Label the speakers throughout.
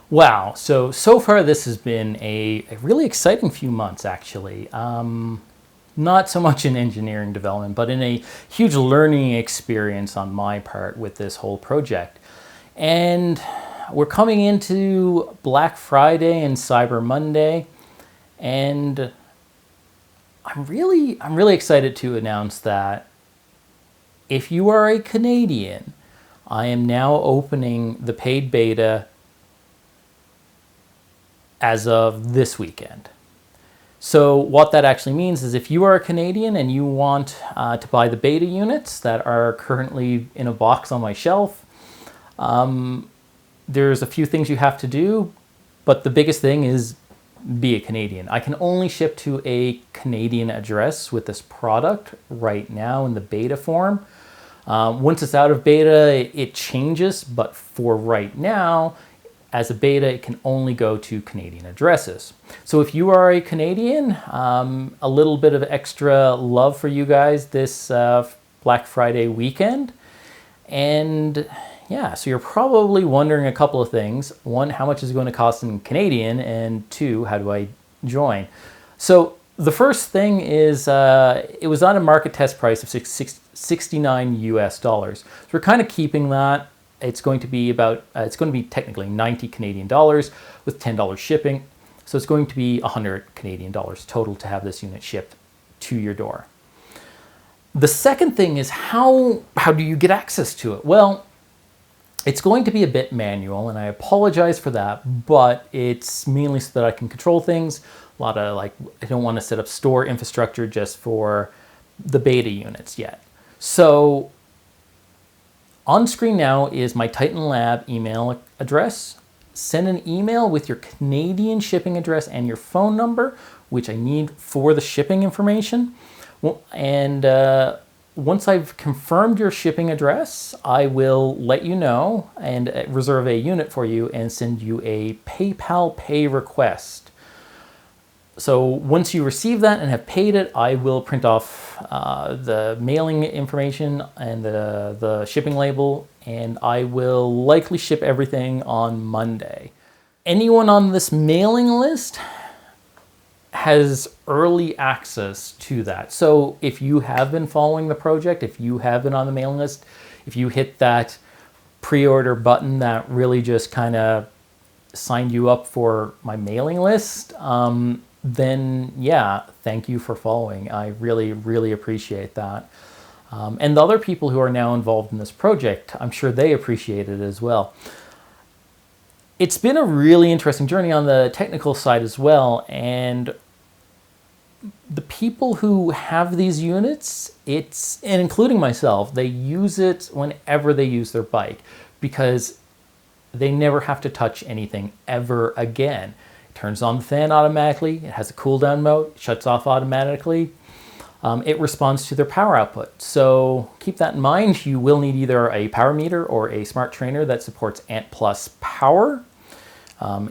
Speaker 1: Wow. So far this has been a really exciting few months, actually. Not so much in engineering development, but in a huge learning experience on my part with this whole project. And we're coming into Black Friday and Cyber Monday, and I'm really excited to announce that if you are a Canadian, I am now opening the paid beta as of this weekend. So what that actually means is if you are a Canadian and you want to buy the beta units that are currently in a box on my shelf, there's a few things you have to do, but the biggest thing is be a Canadian. I can only ship to a Canadian address with this product right now in the beta form. Once it's out of beta, it changes, but for right now, as a beta, it can only go to Canadian addresses. So if you are a Canadian, a little bit of extra love for you guys this Black Friday weekend. And yeah, so you're probably wondering a couple of things. One, how much is it going to cost in Canadian? And two, how do I join? So the first thing is it was on a market test price of $69 US. So we're kind of keeping that. It's going to be technically 90 Canadian dollars with $10 shipping. So it's going to be 100 Canadian dollars total to have this unit shipped to your door. The second thing is how do you get access to it? Well, it's going to be a bit manual, and I apologize for that, but it's mainly so that I can control things. I don't want to set up store infrastructure just for the beta units yet. So on screen now is my Titan Lab email address. Send an email with your Canadian shipping address and your phone number, which I need for the shipping information. And once I've confirmed your shipping address, I will let you know and reserve a unit for you and send you a PayPal pay request. So once you receive that and have paid it, I will print off the mailing information and the shipping label, and I will likely ship everything on Monday. Anyone on this mailing list has early access to that. So if you have been following the project, if you have been on the mailing list, if you hit that pre-order button that really just kind of signed you up for my mailing list, then yeah, thank you for following. I really, really appreciate that. And the other people who are now involved in this project, I'm sure they appreciate it as well. It's been a really interesting journey on the technical side as well. And the people who have these units, and including myself, they use it whenever they use their bike because they never have to touch anything ever again. Turns on the fan automatically, it has a cool down mode, it shuts off automatically. It responds to their power output. So keep that in mind. You will need either a power meter or a smart trainer that supports Ant Plus power.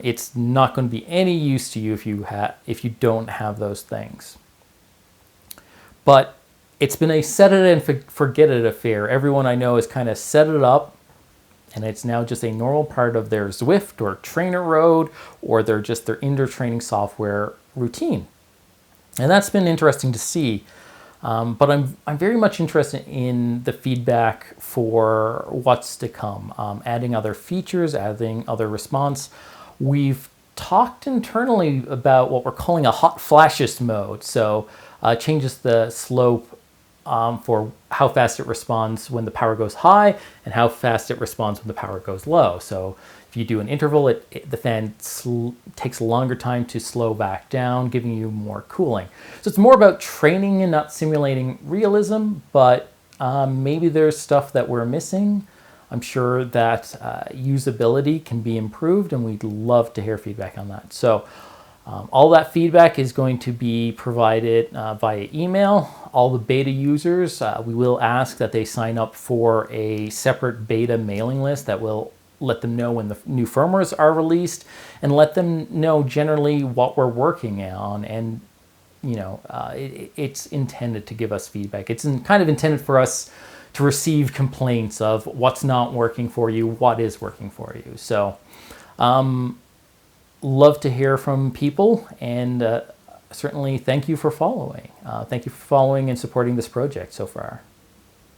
Speaker 1: It's not going to be any use to you if you don't have those things. But it's been a set it and forget it affair. Everyone I know has kind of set it up, and it's now just a normal part of their Zwift or trainer road, or their indoor training software routine. And that's been interesting to see. But I'm very much interested in the feedback for what's to come, adding other features, adding other response. We've talked internally about what we're calling a hot flashes mode. So changes the slope for how fast it responds when the power goes high and how fast it responds when the power goes low. So if you do an interval, the fan takes a longer time to slow back down, giving you more cooling. So it's more about training and not simulating realism, but maybe there's stuff that we're missing. I'm sure that usability can be improved, and we'd love to hear feedback on that. So all that feedback is going to be provided via email. All the beta users, we will ask that they sign up for a separate beta mailing list that will let them know when the new firmwares are released and let them know generally what we're working on. And, it's intended to give us feedback. It's kind of intended for us to receive complaints of what's not working for you, what is working for you. So love to hear from people, and certainly thank you for following. Thank you for following and supporting this project so far.